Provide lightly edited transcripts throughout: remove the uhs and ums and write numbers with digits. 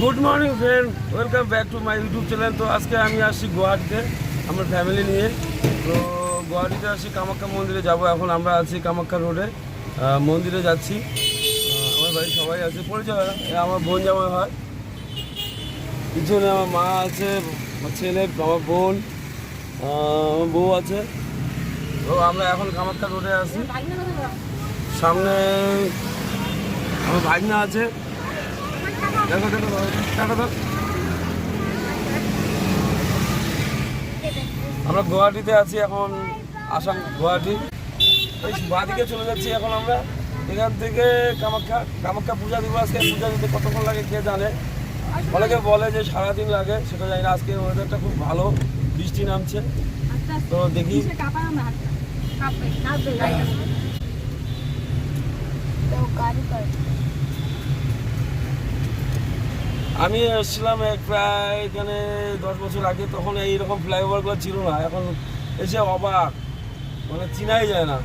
Good morning friend, welcome back to my YouTube channel. তো আজকে আমি আসছি গুয়াহাটিতে আমার ফ্যামিলি নিয়ে। তো গুয়াহাটিতে আসছি, কামাখ্যা মন্দিরে যাব। এখন আমরা আছি কামাখ্যা রোডে, মন্দিরে যাচ্ছি। আমার বাড়ির সবাই আছে, পরিচয় হয় না, আমার বোন জামাই হয়, পিছনে আমার মা আছে, আমার ছেলে, আমার বোন, আমার বউ আছে। তো আমরা এখন কামাখ্যা রোডে আছি। সামনে আমার ভাগনা আছে, দেখো দেখো টাটা দাও। আমরা গুয়াহাটিতে আছি এখন, আসাম গুয়াহাটি। এই বাদিকে চলে যাচ্ছি এখন আমরা এখান থেকে কামাখ্যা পূজা দিব। আজকে পূজা দিতে কতক্ষণ লাগে কে জানে, অনেকে বলে যে সারাদিন লাগে, সেটা জানি না। আজকে ওয়েদারটা খুব ভালো, বৃষ্টি নামছে, তো দেখি। আমি এসেছিলাম প্রায় এখানে 10 বছর আগে, তখন এইরকম ফ্লাইওভারগুলো ছিল না। এখন এসে অবাক, মানে চিনাই যায় না।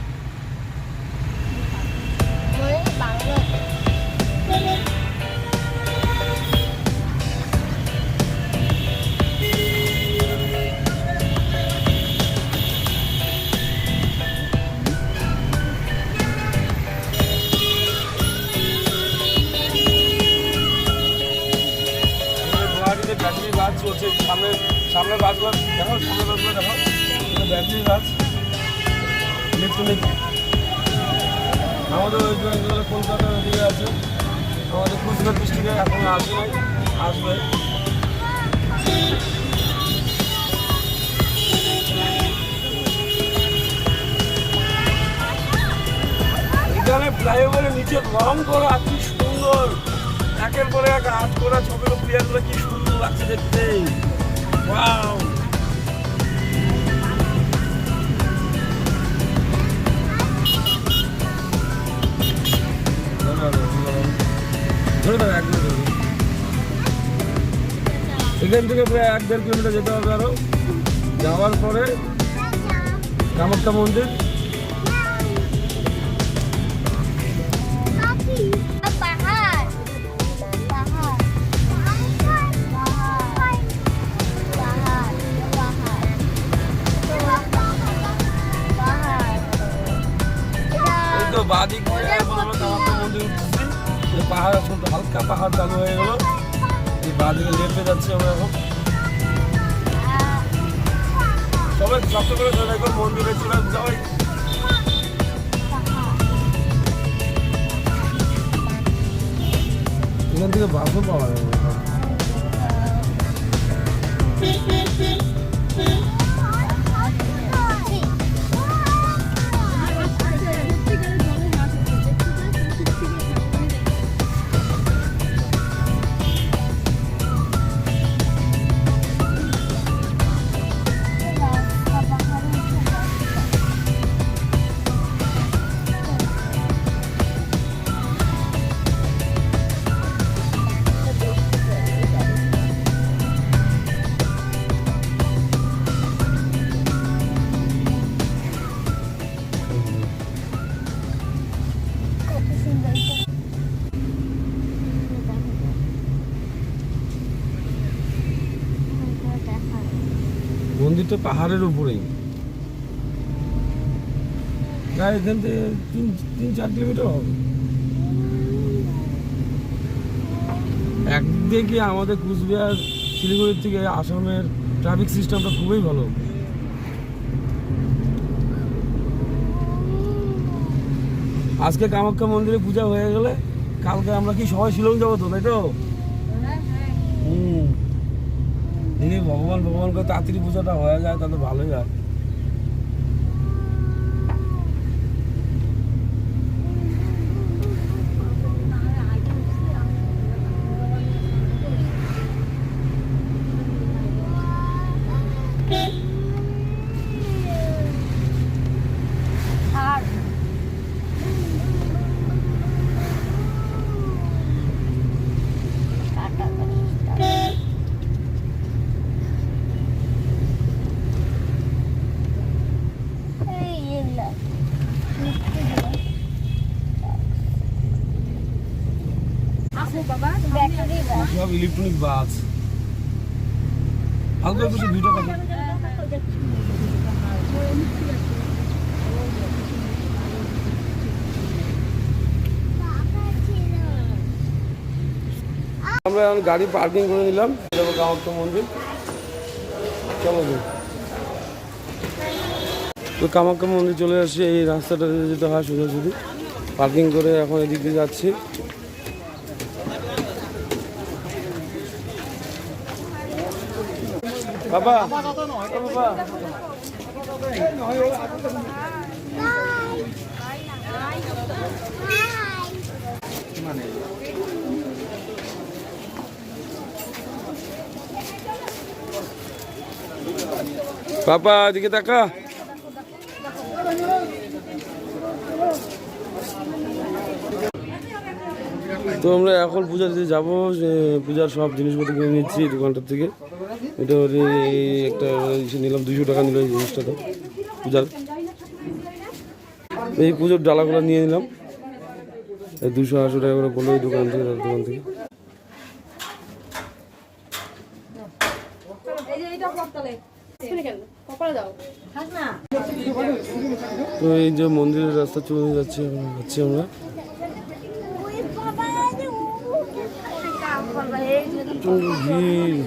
ব্যাটারি বাস চলছে, সামনে বাসগুলো দেখো, সামনে বাসগুলো দেখো, ব্যাটারি বাস, ইলেকট্রনিক। আমাদের ওই জন্য কলকাতার ওদিকে আছে, আমাদের কুচবিহার ডিস্ট্রিক্টে এখন আসে নাই, আসবে। এখানে ফ্লাইওভারের নিচে রং করা কি সুন্দর, একের পরে এক আর্ট করা ছবিগুলো, প্লেয়ারগুলো কি সুন্দর লাগছে দেখতে। ওয়াও, এখান থেকে প্রায় 1-1.5 কিলোমিটার যেতে হবে। আরো যাওয়ার পরে কামাখ্যা মন্দির। বাদিক এখন আমরা কামাখ্যা মন্দির উঠতেছি, পাহাড় এখন তো হালকা পাহাড় চালু হয়ে গেল। এই বাদিকে লেপে যাচ্ছি আমরা এখন। সবাই শক্ত করে ধরে এখন মন্দিরে চলে যাওয়াই। এখান থেকে বাসও পাওয়া যাবে। মন্দিরটা পাহাড়ের উপরেই, প্রায় এখান থেকে 3-4 কিলোমিটার হবে। একদিকে আমাদের কুচবিহার শিলিগুড়ির থেকে আসামের ট্রাফিক সিস্টেমটা খুবই ভালো। আজকে কামাখ্যা মন্দিরে পূজা হয়ে গেলে কালকে আমরা কি সবাই শিলং যাবো তো, তাই তো? দেখি ভগবান করে তাড়াতাড়ি পূজাটা হয়ে যায়, তাহলে ভালোই হয়। সব ইলেকট্রনিক বাস। হালকা একটু ভিডিও করো। আমরা এখন গাড়ি পার্কিং করে নিলাম, যাবো কামাখ্যা মন্দির। চলো তো কামাখ্যা মন্দির চলে আসছি। এই রাস্তাটা যেতে হয় সোজাসুজি, পার্কিং করে এখন এদিক দিয়ে যাচ্ছি। বাবা বাবা বাবা এদিকে তাকা। তো আমরা এখন পূজা দিতে যাবো, পূজার সব জিনিসপত্র কিনে নিচ্ছি দোকানটার থেকে। এটা একটা নিলাম 200 টাকা নিল এই জিনিসটা। তো পূজার এই পুজোর ডালাগুলো নিয়ে নিলাম 200-250 টাকা করে পড়লো এই দোকান থেকে। তো এই যে মন্দিরের রাস্তা চলে যাচ্ছি আমরা। ভিড়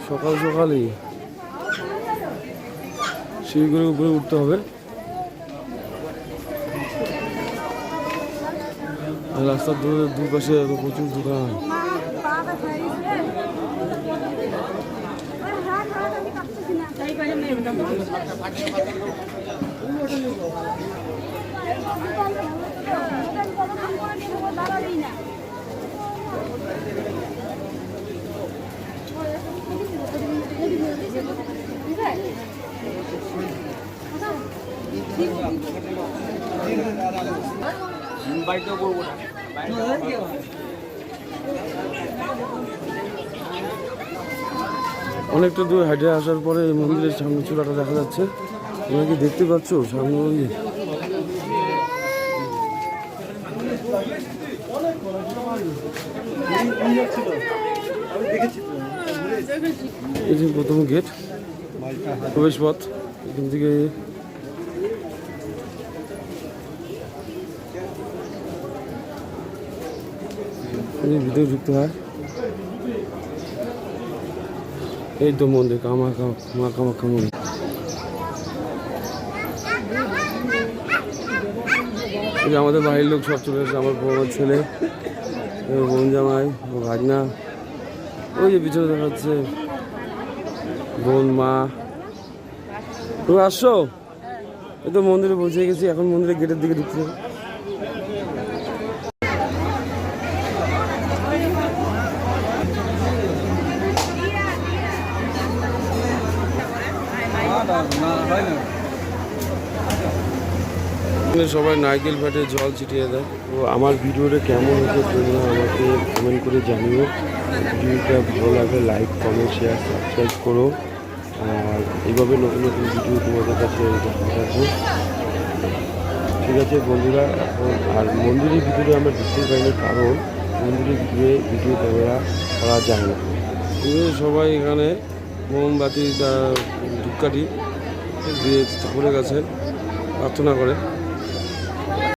সকাল সকালই, সিঁড়িগুলোর উপরে উঠতে হবে। আর রাস্তার দুপাশে প্রচুর দোকান। অনেকটা দূর হাইটে আসার পরে এই মন্দিরের সামনে চূড়াটা দেখা যাচ্ছে। তোমরা কি দেখতে পাচ্ছ সামনে মন্দির? এই যে প্রথম গেট, প্রবেশ পথ। এখান থেকে ভিতরে ঢুকতে হয়। এই তো মন্দির, মা কামাখ্যা মন্দির। এই যে আমাদের বাড়ির লোক সব চলে এসেছে, আমার বড় ছেলে, বোন জামাই, ভাগনা। ওই যে পিছনে দেখা যাচ্ছে বোন, মা। তুমি আসছো? এই তো মন্দিরে পৌঁছে গেছি, এখন মন্দিরের গেটের দিকে ঢুকতে হবে। সবাই নারকেল ফাটে জল ছিটিয়ে দেয়। তো আমার ভিডিওটা কেমন হয়েছে তোমরা আমাকে কমেন্ট করে জানিও। ভিডিওটা ভালো লাগলে লাইক, কমেন্ট, শেয়ার, সাবস্ক্রাইব করো। আর এইভাবে নতুন নতুন ভিডিও তোমাদের কাছে দেখাবো। ঠিক আছে বন্ধুরা। এখন আর মন্দিরের ভিতরে আমরা ঢুকতে পারিনি, কারণ মন্দিরের ভিতরে ভিডিও ক্যামেরা করা যায় না। সবাই এখানে মোমবাতি, ধূপকাঠি দিয়ে ঠাকুরের কাছে প্রার্থনা করে।